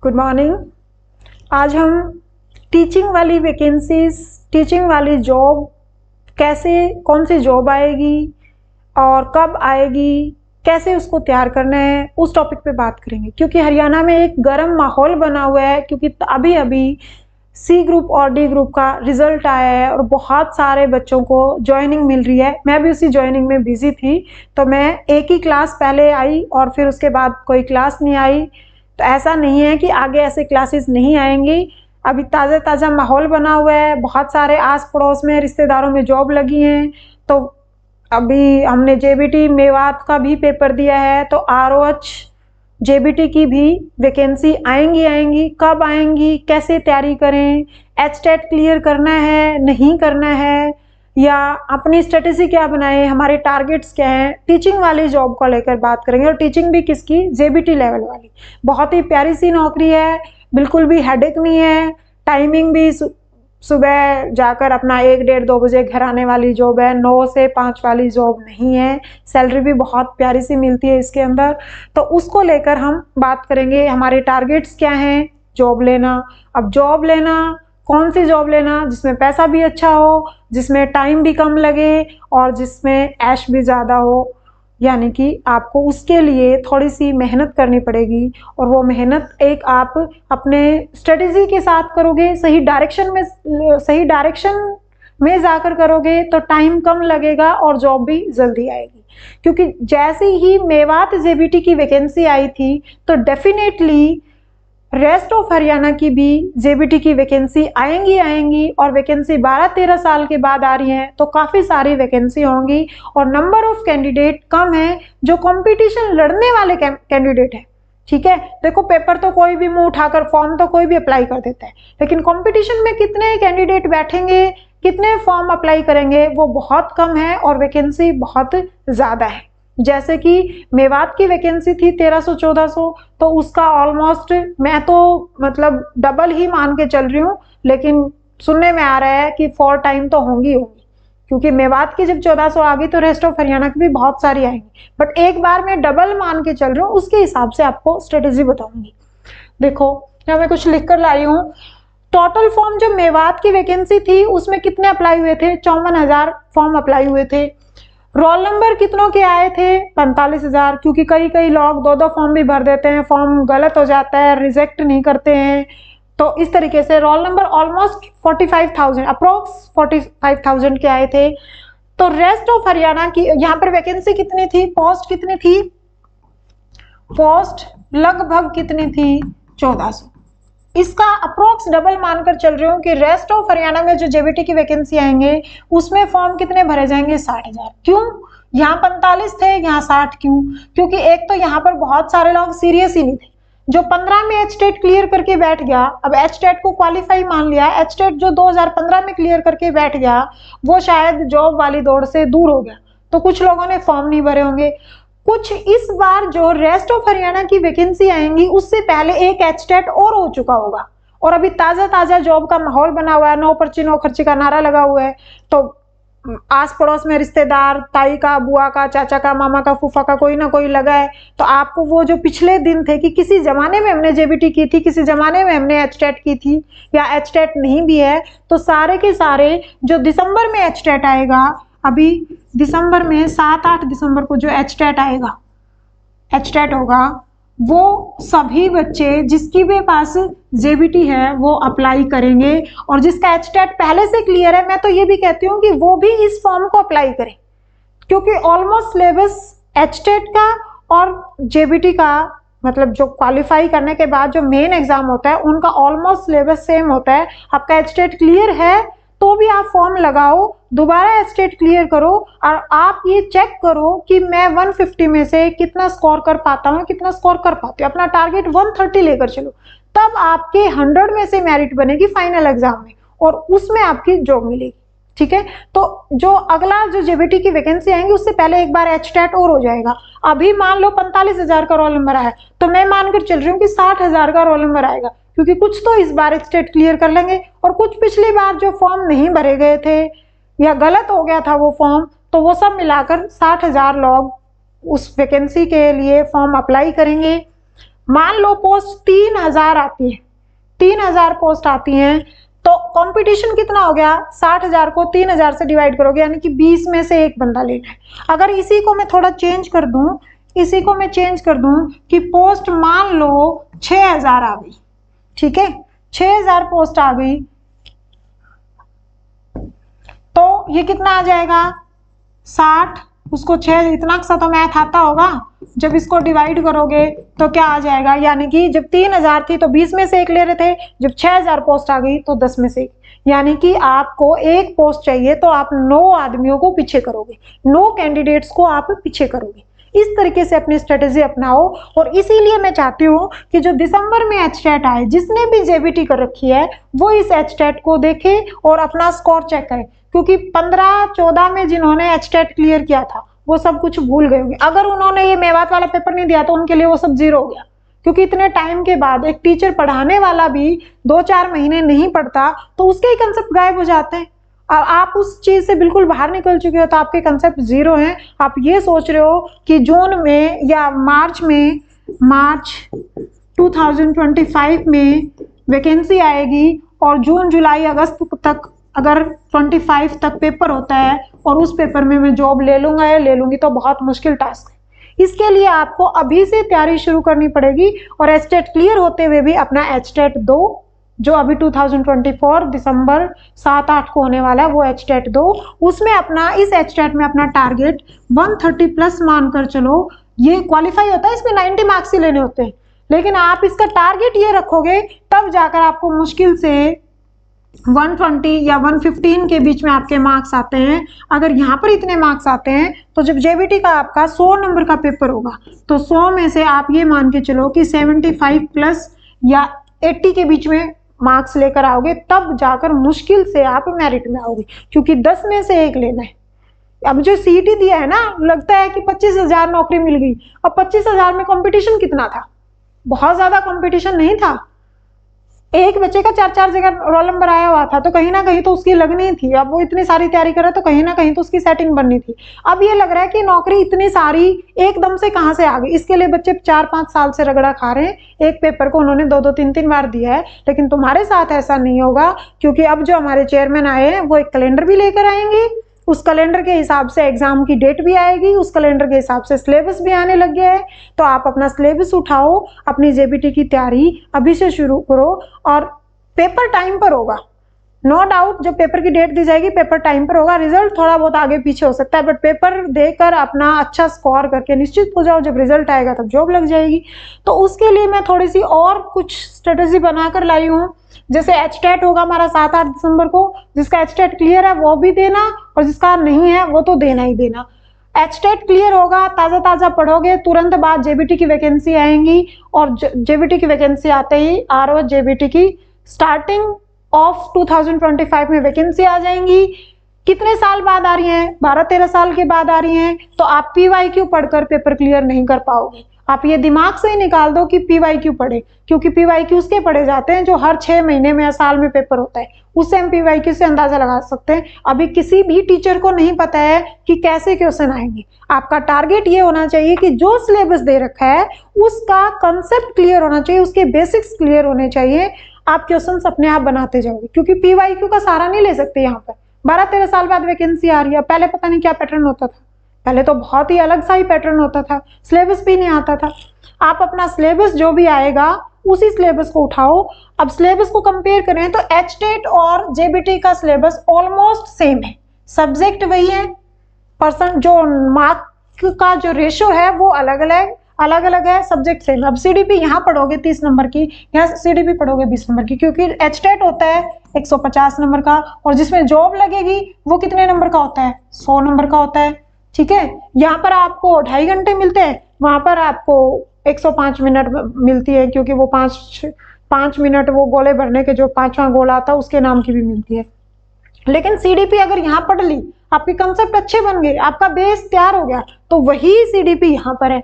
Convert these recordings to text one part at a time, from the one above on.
Good morning. आज हम teaching वाली वैकेंसीज, टीचिंग वाली जॉब कैसे, कौन सी जॉब आएगी और कब आएगी, कैसे उसको तैयार करना है, उस टॉपिक पे बात करेंगे। क्योंकि हरियाणा में एक गर्म माहौल बना हुआ है, क्योंकि अभी अभी सी ग्रुप और डी ग्रुप का रिजल्ट आया है और बहुत सारे बच्चों को ज्वाइनिंग मिल रही है। मैं भी उसी ज्वाइनिंग में बिजी थी, तो मैं एक ही क्लास पहले आई और फिर उसके बाद कोई क्लास नहीं आई। तो ऐसा नहीं है कि आगे ऐसे क्लासेस नहीं आएंगी। अभी ताज़ा ताज़ा माहौल बना हुआ है, बहुत सारे आस पड़ोस में रिश्तेदारों में जॉब लगी हैं। तो अभी हमने जेबीटी मेवात का भी पेपर दिया है, तो आरओएच जेबीटी की भी वैकेंसी आएंगी। कब आएंगी, कैसे तैयारी करें, एचटेट क्लियर करना है नहीं करना है, या अपनी स्ट्रेटेजी क्या बनाएं, हमारे टारगेट्स क्या हैं। टीचिंग वाली जॉब को लेकर बात करेंगे, और टीचिंग भी किसकी, जेबीटी लेवल वाली। बहुत ही प्यारी सी नौकरी है, बिल्कुल भी हेडेक नहीं है। टाइमिंग भी सुबह जाकर अपना 1, 1:30, 2 बजे घर आने वाली जॉब है, 9 से 5 वाली जॉब नहीं है। सैलरी भी बहुत प्यारी सी मिलती है इसके अंदर। तो उसको लेकर हम बात करेंगे, हमारे टारगेट्स क्या हैं जॉब लेना। अब जॉब लेना, कौन सी जॉब लेना जिसमें पैसा भी अच्छा हो, जिसमें टाइम भी कम लगे और जिसमें ऐश भी ज़्यादा हो। यानी कि आपको उसके लिए थोड़ी सी मेहनत करनी पड़ेगी, और वो मेहनत एक आप अपने स्ट्रेटेजी के साथ करोगे, सही डायरेक्शन में जाकर करोगे तो टाइम कम लगेगा और जॉब भी जल्दी आएगी। क्योंकि जैसे ही मेवात जेबीटी की वैकेंसी आई थी, तो डेफिनेटली रेस्ट ऑफ हरियाणा की भी जेबीटी की वैकेंसी आएंगी, और वैकेंसी 12-13 साल के बाद आ रही हैं, तो काफ़ी सारी वैकेंसी होंगी और नंबर ऑफ कैंडिडेट कम है जो कंपटीशन लड़ने वाले कैंडिडेट हैं। ठीक है, देखो पेपर तो कोई भी मुंह उठाकर, फॉर्म तो कोई भी अप्लाई कर देता है, लेकिन कंपटीशन में कितने कैंडिडेट बैठेंगे, कितने फॉर्म अप्लाई करेंगे, वो बहुत कम है और वैकेंसी बहुत ज़्यादा है। जैसे कि मेवात की वैकेंसी थी 1300-1400, तो उसका ऑलमोस्ट मैं तो मतलब डबल ही मान के चल रही हूँ, लेकिन सुनने में आ रहा है कि 4 टाइम तो होंगी, क्योंकि मेवात की जब 1400 आ गई तो रेस्ट ऑफ हरियाणा की भी बहुत सारी आएंगी। बट एक बार मैं डबल मान के चल रही हूँ, उसके हिसाब से आपको स्ट्रेटेजी बताऊंगी। देखो यहाँ मैं कुछ लिख कर लाई हूँ। टोटल फॉर्म जो मेवात की वैकेंसी थी उसमें कितने अप्लाई हुए थे, 54,000 फॉर्म अप्लाई हुए थे। रोल नंबर कितनों के आए थे, 45,000। क्योंकि कई लोग 2-2 फॉर्म भी भर देते हैं, फॉर्म गलत हो जाता है, रिजेक्ट नहीं करते हैं। तो इस तरीके से रोल नंबर ऑलमोस्ट 45,000, अप्रोक्स 45,000 के आए थे। तो रेस्ट ऑफ हरियाणा की यहाँ पर वैकेंसी कितनी थी, पोस्ट कितनी थी, पोस्ट लगभग कितनी थी, 1400। इसका अप्रोक्स डबल मानकर चल रही हूँ कि रेस्ट ऑफ हरियाणा में जो जेबीटी की वैकेंसी आएंगे उसमें फॉर्म कितने भरे जाएंगे, 60,000। क्यों, यहाँ 45 थे, यहाँ 60 क्यों? क्योंकि एक तो यहाँ पर बहुत सारे लोग सीरियस ही नहीं थे। जो 15 में एचटेट क्लियर करके बैठ गया, अब एचटेट को क्वालिफाई मान लिया, एचटेट जो 2015 में क्लियर करके बैठ गया वो शायद जॉब वाली दौड़ से दूर हो गया, तो कुछ लोगों ने फॉर्म नहीं भरे होंगे। कुछ इस बार जो रेस्ट ऑफ हरियाणा की वैकेंसी आएंगी उससे पहले एक एचटेट और हो चुका होगा, और अभी ताज़ा जॉब का माहौल बना हुआ है, 9 पर्ची 9 खर्ची का नारा लगा हुआ है। तो आस पड़ोस में रिश्तेदार, ताई का, बुआ का, चाचा का, मामा का, फूफा का कोई ना कोई लगा है, तो आपको वो जो पिछले दिन थे कि किसी जमाने में हमने जेबीटी की थी, किसी जमाने में हमने एचटेट की थी, या एचटेट नहीं भी है, तो सारे के सारे जो दिसंबर में एचटेट आएगा, अभी दिसंबर में 7-8 दिसंबर को जो एचटेट आएगा, एचटेट होगा, वो सभी बच्चे जिसकी भी पास जेबीटी है वो अप्लाई करेंगे। और जिसका एचटेट पहले से क्लियर है, मैं तो ये भी कहती हूँ कि वो भी इस फॉर्म को अप्लाई करें, क्योंकि ऑलमोस्ट सिलेबस एचटेट का और जेबीटी का, मतलब जो क्वालिफाई करने के बाद जो मेन एग्जाम होता है उनका ऑलमोस्ट सिलेबस सेम होता है। आपका एचटेट क्लियर है तो भी आप फॉर्म लगाओ, दोबारा एचटेट क्लियर करो, और आप ये चेक करो कि मैं 150 में से कितना स्कोर कर पाता हूँ, कितना स्कोर कर पाती हूँ। अपना टारगेट 130 लेकर चलो, तब आपके 100 में से मेरिट बनेगी फाइनल एग्जाम में, और उसमें आपकी जॉब मिलेगी। ठीक है, तो जो अगला जो जेबीटी की वैकेंसी आएंगी उससे पहले एक बार एचटेट और हो जाएगा। अभी मान लो 45,000 का रोल नंबर आया, तो मैं मानकर चल रही हूँ कि 60,000 का रोल नंबर आएगा, क्योंकि कुछ तो इस बार एचटेट क्लियर कर लेंगे, और कुछ पिछली बार जो फॉर्म नहीं भरे गए थे या गलत हो गया था वो फॉर्म, तो वो सब मिलाकर 60,000 लोग उस वैकेंसी के लिए फॉर्म अप्लाई करेंगे। मान लो पोस्ट 3000 आती है, 3000 पोस्ट आती हैं, तो कंपटीशन कितना हो गया, 60,000 को 3000 से डिवाइड करोगे, यानी कि 20 में से एक बंदा लेना है। अगर इसी को मैं थोड़ा चेंज कर दूं, इसी को मैं चेंज कर दूं कि पोस्ट मान लो 6000 आ गई, ठीक है, 6000 पोस्ट आ गई, तो ये कितना आ जाएगा 60, उसको 6, इतना सा तो मैथ आता होगा, जब इसको डिवाइड करोगे तो क्या आ जाएगा, यानी कि जब 3000 थी तो 20 में से एक ले रहे थे, जब 6000 पोस्ट आ गई तो 10 में से एक, यानी कि आपको एक पोस्ट चाहिए तो आप 9 आदमियों को पीछे करोगे, 9 कैंडिडेट्स को आप पीछे करोगे। इस तरीके से अपनी स्ट्रेटेजी अपनाओ। और इसीलिए मैं चाहती हूँ कि जो दिसंबर में एचटेट आए, जिसने भी जेबीटी कर रखी है वो इस एचटेट को देखे और अपना स्कोर चेक करे, क्योंकि 15-14 में जिन्होंने एचटेट क्लियर किया था वो सब कुछ भूल गए होंगे। अगर उन्होंने ये मेवात वाला पेपर नहीं दिया तो उनके लिए वो सब जीरो हो गया, क्योंकि इतने टाइम के बाद एक टीचर पढ़ाने वाला भी 2-4 महीने नहीं पढ़ता तो उसके ही कंसेप्ट गायब हो जाते हैं। आप उस चीज से बिल्कुल बाहर निकल चुके हो तो आपके कंसेप्ट जीरो हैं। आप ये सोच रहे हो कि जून में या मार्च 2025 में वैकेंसी आएगी और जून जुलाई अगस्त तक अगर 25 तक पेपर होता है और उस पेपर में मैं जॉब ले लूंगा या ले लूंगी, तो बहुत मुश्किल टास्क है। इसके लिए आपको अभी से तैयारी शुरू करनी पड़ेगी और एचटेट क्लियर होते हुए भी अपना एचटेट 2 जो अभी 2024 दिसंबर 7-8 को होने वाला है वो एचटेट 2, उसमें अपना, इस एचटेट में अपना टारगेट 130 प्लस मानकर चलो। ये क्वालिफाई होता है, इसमें 90 मार्क्स ही लेने होते हैं, लेकिन आप इसका टारगेट ये रखोगे तब जाकर आपको मुश्किल से 120 या 115 के बीच में आपके मार्क्स आते हैं। अगर यहाँ पर इतने मार्क्स आते हैं तो जब जेबीटी का आपका 100 नंबर का पेपर होगा तो 100 में से आप ये मान के चलो कि 75 प्लस या 80 के बीच में मार्क्स लेकर आओगे, तब जाकर मुश्किल से आप मेरिट में आओगे, क्योंकि 10 में से एक लेना है। अब जो सीईटी दिया है ना, लगता है कि 25,000 नौकरी मिल गई। अब 25,000 में कंपटीशन कितना था, बहुत ज्यादा कंपटीशन नहीं था। एक बच्चे का 4-4 जगह रोल नंबर आया हुआ था, तो कहीं ना कहीं तो उसकी लगनी थी। अब वो इतनी सारी तैयारी कर रहा है तो कहीं ना कहीं तो उसकी सेटिंग बननी थी। अब ये लग रहा है कि नौकरी इतनी सारी एकदम से कहां से आ गई। इसके लिए बच्चे 4-5 साल से रगड़ा खा रहे हैं। एक पेपर को उन्होंने 2-2, 3-3 बार दिया है, लेकिन तुम्हारे साथ ऐसा नहीं होगा, क्योंकि अब जो हमारे चेयरमैन आए हैं वो एक कैलेंडर भी लेकर आएंगे। उस कैलेंडर के हिसाब से एग्जाम की डेट भी आएगी, उस कैलेंडर के हिसाब से सिलेबस भी आने लग गया है। तो आप अपना सिलेबस उठाओ, अपनी जेबीटी की तैयारी अभी से शुरू करो और पेपर टाइम पर होगा, नो डाउट। जब पेपर की डेट दी जाएगी पेपर टाइम पर होगा। रिजल्ट थोड़ा बहुत आगे पीछे हो सकता है, बट पेपर देकर अपना अच्छा स्कोर करके निश्चित हो जाओ, जब रिजल्ट आएगा तब जॉब लग जाएगी। तो उसके लिए मैं थोड़ी सी और कुछ स्ट्रेटेजी बनाकर लाई हूँ। जैसे एचटेट होगा हमारा 7-8 दिसंबर को, जिसका एचटेट क्लियर है वो भी देना और जिसका नहीं है वो तो देना ही देना। एचटेट क्लियर होगा, ताज़ा ताज़ा पढ़ोगे, तुरंत बाद जेबीटी की वैकेंसी आएंगी और जेबीटी की वैकेंसी आते ही आरओ जेबीटी की स्टार्टिंग ऑफ 2025 में वैकेंसी आ जाएंगी। कितने साल बाद आ रही हैं, 12-13 साल के बाद आ रही हैं, तो आप पीवाईक्यू पढ़कर पेपर क्लियर नहीं कर पाओगे। आप ये दिमाग से ही निकाल दो कि पीवाईक्यू पढ़े, क्योंकि पीवाईक्यू उसके पढ़े जाते हैं जो हर 6 महीने में या साल में पेपर होता है, उससे हम पीवाईक्यू से अंदाजा लगा सकते हैं। अभी किसी भी टीचर को नहीं पता है कि कैसे क्वेश्चन आएंगे। आपका टारगेट ये होना चाहिए कि जो सिलेबस दे रखा है उसका कंसेप्ट क्लियर होना चाहिए, उसके बेसिक्स क्लियर होने चाहिए। आप क्वेश्चंस अपने आप बनाते जाओगे, क्योंकि पीवाईक्यू का सहारा नहीं ले सकते। यहाँ पर 12-13 साल बाद वैकेंसी आ रही है, पहले पता नहीं क्या पैटर्न होता था, पहले तो बहुत ही अलग सा ही पैटर्न होता था, सिलेबस भी नहीं आता था। आप अपना सिलेबस जो भी आएगा उसी सिलेबस को उठाओ। अब सिलेबस को कंपेयर करें तो एचटेट और जेबीटी का सिलेबस ऑलमोस्ट सेम है, सब्जेक्ट वही है, परसेंट जो मार्क का जो रेशो है वो अलग अलग है, सब्जेक्ट सेम। अब सीडीपी यहाँ पढ़ोगे 30 नंबर की, यहाँ सीडीपी पढ़ोगे 20 नंबर की, क्योंकि एचटेट होता है 150 नंबर का और जिसमें जॉब लगेगी वो कितने नंबर का होता है, 100 नंबर का होता है। ठीक है, यहाँ पर आपको 2.5 घंटे मिलते हैं, वहां पर आपको 105 मिनट मिलती है, क्योंकि वो 5 मिनट वो गोले भरने के जो 5वां गोला आता है उसके नाम की भी मिलती है। लेकिन सीडीपी अगर यहाँ पढ़ ली, आपके कंसेप्ट अच्छे बन गए, आपका बेस तैयार हो गया, तो वही सीडीपी यहाँ पर है।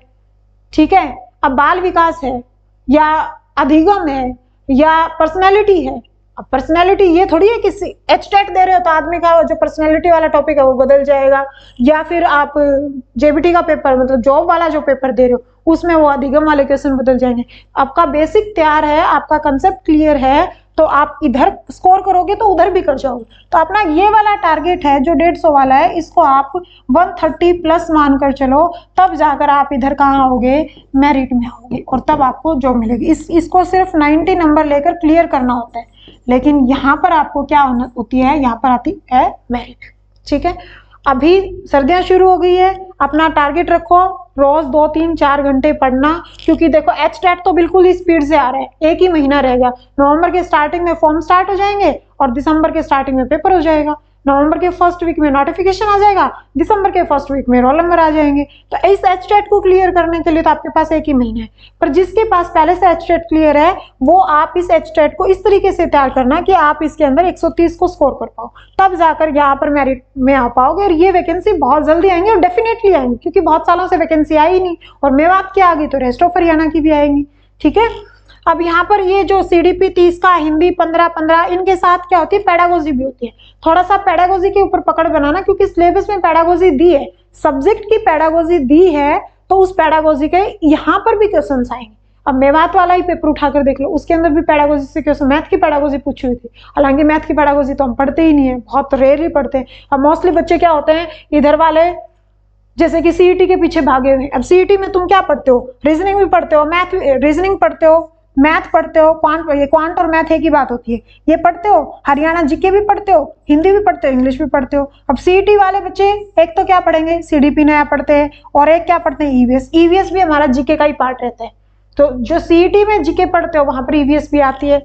ठीक है, अब बाल विकास है या अधिगम है या पर्सनैलिटी है अब पर्सनैलिटी ये थोड़ी है कि एचटेट दे रहे हो तो आदमी का जो पर्सनैलिटी वाला टॉपिक है वो बदल जाएगा, या फिर आप जेबीटी का पेपर मतलब जॉब वाला जो पेपर दे रहे हो उसमें वो अधिगम वाले क्वेश्चन बदल जाएंगे। आपका बेसिक तैयार है, आपका कंसेप्ट क्लियर है, तो आप इधर स्कोर करोगे तो उधर भी कर जाओगे। तो अपना ये वाला टारगेट है जो 150 वाला है, इसको आप 130 प्लस मानकर चलो, तब जाकर आप इधर कहाँ आओगे, मेरिट में आओगे, और तब आपको जॉब मिलेगी। इसको सिर्फ 90 नंबर लेकर क्लियर करना होता है, लेकिन यहाँ पर आपको क्या होती है, यहाँ पर आती है मेरिट। ठीक है, अभी सर्दियां शुरू हो गई है, अपना टारगेट रखो रोज 2, 3, 4 घंटे पढ़ना, क्योंकि देखो एचटेट तो बिल्कुल ही स्पीड से आ रहा है, एक ही महीना रह गया। नवंबर के स्टार्टिंग में फॉर्म स्टार्ट हो जाएंगे और दिसंबर के स्टार्टिंग में पेपर हो जाएगा। नवंबर के फर्स्ट वीक में नोटिफिकेशन आ जाएगा, दिसंबर के फर्स्ट वीक में रोल नंबर आ जाएंगे। तो इस एचटेट को क्लियर करने के लिए तो आपके पास एक ही महीना है, पर जिसके पास पहले से एचटेट क्लियर है वो आप इस एचटेट को इस तरीके से तैयार करना कि आप इसके अंदर 130 को स्कोर कर पाओ, तब जाकर यहाँ पर मेरिट में आ पाओगे। और ये वैकेंसी बहुत जल्दी आएंगी और डेफिनेटली आएंगी, क्योंकि बहुत सालों से वैकेंसी आई नहीं, और मेवात की आ गई तो रेस्ट ऑफ हरियाणा की भी आएंगी। ठीक है, अब यहाँ पर ये जो सीडीपी 30 का, हिंदी 15-15, इनके साथ क्या होती है, पेडागोजी भी होती है। थोड़ा सा पेडागोजी के ऊपर पकड़ बनाना, क्योंकि सिलेबस में पेडागोजी दी है, सब्जेक्ट की पेडागोजी दी है, तो उस पेडागोजी के यहाँ पर भी क्वेश्चन आएंगे। अब मेवात वाला ही पेपर उठाकर देख लो, उसके अंदर भी पेडागोजी से क्वेश्चन, मैथ की पेडागोजी पूछी हुई थी। हालांकि मैथ की पेडागोजी तो हम पढ़ते ही नहीं है, बहुत रेयरली पढ़ते हैं। अब मोस्टली बच्चे क्या होते हैं, इधर वाले जैसे कि सीईटी के पीछे भागे हुए। अब सीईटी में तुम क्या पढ़ते हो, रीजनिंग भी पढ़ते हो, मैथ रीजनिंग पढ़ते हो, मैथ पढ़ते हो, क्वांट और मैथ एक ही बात होती है, ये पढ़ते हो, हरियाणा जीके भी पढ़ते हो, हिंदी भी पढ़ते हो, इंग्लिश भी पढ़ते हो। अब सीईटी वाले बच्चे एक तो क्या पढ़ेंगे, सीडीपी नया पढ़ते हैं, और एक क्या पढ़ते हैं, ईवीएस। ईवीएस भी हमारा जीके का ही पार्ट रहता है, तो जो सीईटी में जीके पढ़ते हो वहां पर ईवीएस भी आती है।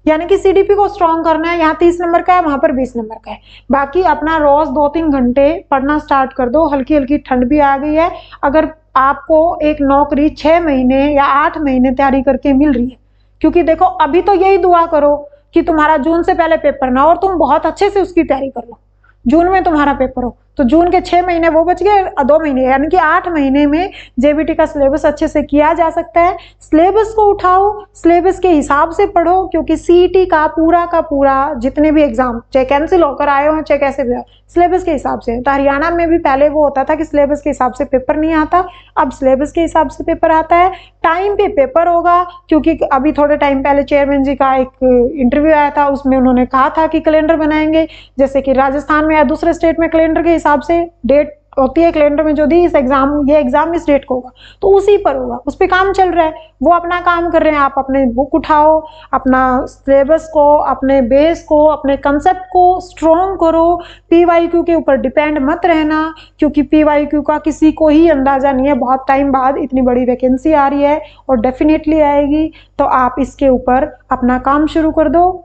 यानी कि सीडीपी को स्ट्रॉन्ग करना है, यहाँ 30 नंबर का है, वहां पर 20 नंबर का है। बाकी अपना रोज 2-3 घंटे पढ़ना स्टार्ट कर दो। हल्की हल्की ठंड भी आ गई है, अगर आपको एक नौकरी 6 महीने या 8 महीने तैयारी करके मिल रही है, क्योंकि देखो अभी तो यही दुआ करो कि तुम्हारा जून से पहले पेपर ना हो और तुम बहुत अच्छे से उसकी तैयारी कर लो। जून में तुम्हारा पेपर हो तो जून के 6 महीने वो बच गए, 2 महीने यानी कि 8 महीने में जेबीटी का सिलेबस अच्छे से किया जा सकता है। सिलेबस को उठाओ, सिलेबस के हिसाब से पढ़ो, क्योंकि सीईटी का पूरा जितने भी एग्जाम चाहे कैंसिल होकर आए हो चाहे कैसे भी आए, सिलेबस के हिसाब से। तो हरियाणा में भी पहले वो होता था कि सिलेबस के हिसाब से पेपर नहीं आता, अब सिलेबस के हिसाब से पेपर आता है। टाइम पे पेपर होगा, क्योंकि अभी थोड़े टाइम पहले चेयरमैन जी का एक इंटरव्यू आया था, उसमें उन्होंने कहा था कि कैलेंडर बनाएंगे, जैसे कि राजस्थान में या दूसरे स्टेट में कैलेंडर के हिसाब से डेट होती है, कैलेंडर में जो दी इस एग्जाम, ये एग्जाम इस डेट को होगा, तो उसी पर होगा, उस पर काम चल रहा है, वो अपना काम कर रहे हैं। आप अपने बुक उठाओ, अपना सिलेबस को, अपने बेस को, अपने कंसेप्ट को स्ट्रॉन्ग करो। पीवाईक्यू के ऊपर डिपेंड मत रहना, क्योंकि पीवाईक्यू का किसी को ही अंदाजा नहीं है, बहुत टाइम बाद इतनी बड़ी वैकेंसी आ रही है और डेफिनेटली आएगी, तो आप इसके ऊपर अपना काम शुरू कर दो।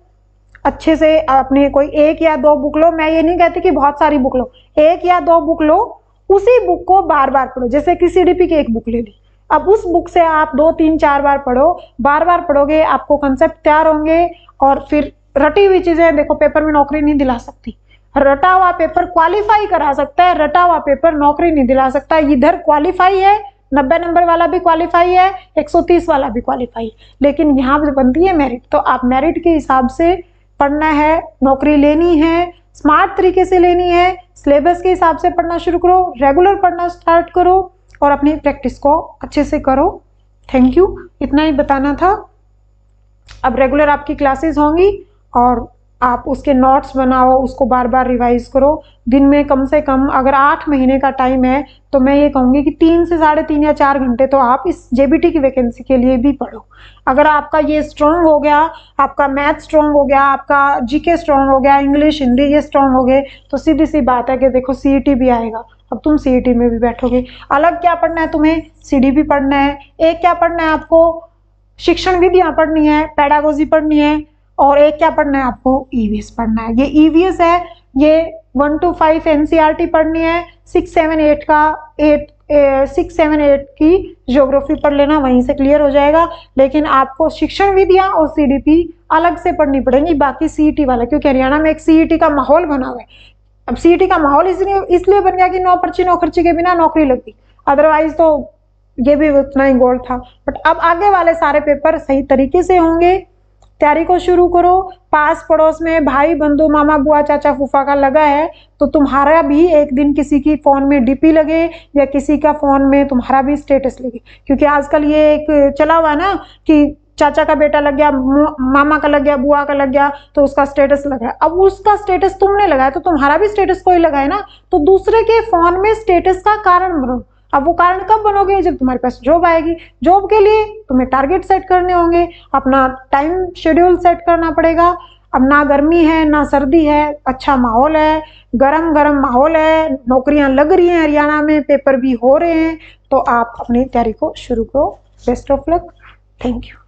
अच्छे से अपने कोई 1 या 2 बुक लो, मैं ये नहीं कहती कि बहुत सारी बुक लो, 1 या 2 बुक लो, उसी बुक को बार बार पढ़ो। जैसे कि सीडीपी की एक बुक ले ली, अब उस बुक से आप 2, 3, 4 बार पढ़ो, बार बार पढ़ोगे, आपको कंसेप्ट तैयार होंगे। और फिर रटी हुई चीजें देखो पेपर में नौकरी नहीं दिला सकती, रटा हुआ पेपर क्वालिफाई करा सकता है, रटा हुआ पेपर नौकरी नहीं दिला सकता। इधर क्वालिफाई है, 90 नंबर वाला भी क्वालिफाई है, 130 वाला भी क्वालिफाई, लेकिन यहाँ बनती है मेरिट। तो आप मेरिट के हिसाब से पढ़ना है, नौकरी लेनी है, स्मार्ट तरीके से लेनी है, सिलेबस के हिसाब से पढ़ना शुरू करो, रेगुलर पढ़ना स्टार्ट करो और अपनी प्रैक्टिस को अच्छे से करो। थैंक यू, इतना ही बताना था। अब रेगुलर आपकी क्लासेस होंगी और आप उसके नोट्स बनाओ, उसको बार बार रिवाइज करो। दिन में कम से कम अगर 8 महीने का टाइम है तो मैं ये कहूँगी कि 3 से 3.5 या 4 घंटे तो आप इस जेबीटी की वैकेंसी के लिए भी पढ़ो। अगर आपका ये स्ट्रॉन्ग हो गया, आपका मैथ स्ट्रॉन्ग हो गया, आपका जीके स्ट्रॉन्ग हो गया, इंग्लिश हिंदी ये स्ट्रॉन्ग हो गए, तो सीधी सी बात है कि देखो सीईटी भी आएगा, अब तुम सीईटी में भी बैठोगे। अलग क्या पढ़ना है तुम्हें, सीडीपी पढ़ना है, एक क्या पढ़ना है आपको, शिक्षण विधियाँ पढ़नी है, पेडागोजी पढ़नी है, और एक क्या पढ़ना है आपको, ईवीएस पढ़ना है। ये ईवीएस है, ये 1 to 5 एनसीईआरटी पढ़नी है, 6, 7, 8 का 6, 7, 8 की ज्योग्राफी पढ़ लेना, वहीं से क्लियर हो जाएगा। लेकिन आपको शिक्षण विधियां और सीडीपी अलग से पढ़नी पड़ेंगी, बाकी सीईटी वाला, क्योंकि हरियाणा में एक सीईटी का माहौल बना हुआ है। अब सीईटी का माहौल इसलिए बन गया कि 9 पर्ची 9 खर्चे के बिना नौकरी लगती, अदरवाइज तो ये भी उतना ही गोल था। बट अब आगे वाले सारे पेपर सही तरीके से होंगे, तैयारी को शुरू करो। पास पड़ोस में भाई बंधु मामा बुआ चाचा फूफा का लगा है तो तुम्हारा भी एक दिन किसी की फोन में डीपी लगे या किसी का फोन में तुम्हारा भी स्टेटस लगे, क्योंकि आजकल ये एक चला हुआ है ना कि चाचा का बेटा लग गया, मामा का लग गया, बुआ का लग गया तो उसका स्टेटस लगा है। अब उसका स्टेटस तुमने लगाया तो तुम्हारा भी स्टेटस कोई लगाए ना, तो दूसरे के फोन में स्टेटस का कारण बनो। अब वो कारण कब बनोगे? जब तुम्हारे पास जॉब आएगी। जॉब के लिए तुम्हें टारगेट सेट करने होंगे, अपना टाइम शेड्यूल सेट करना पड़ेगा। अब ना गर्मी है ना सर्दी है, अच्छा माहौल है, गरम गरम माहौल है, नौकरियां लग रही हैं हरियाणा में, पेपर भी हो रहे हैं, तो आप अपनी तैयारी को शुरू करो। Best of luck. Thank you.